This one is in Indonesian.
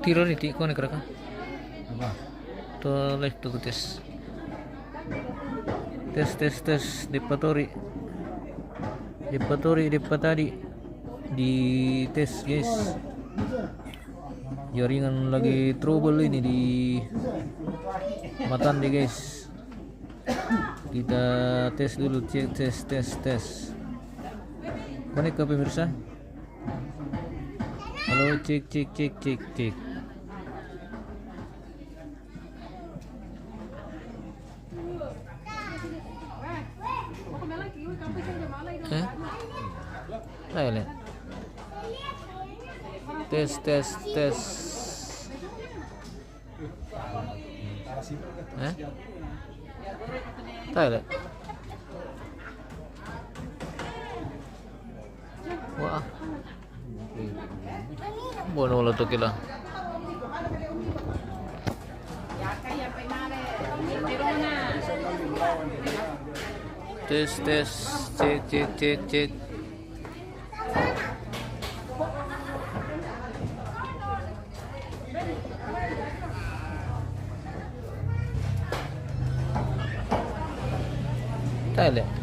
tiro ni ti ko ni keraka Apa? to live to tes depatori depatadi di tes guys. Jaringan lagi trouble ini di Matande guys. Kita tes dulu, cek tes. Connect ke pemirsa. Halo, cek. Ayo lihat. Tes. Tahu lihat. Wah. Bono lo to kila. Tes, cek. Tahu lihat.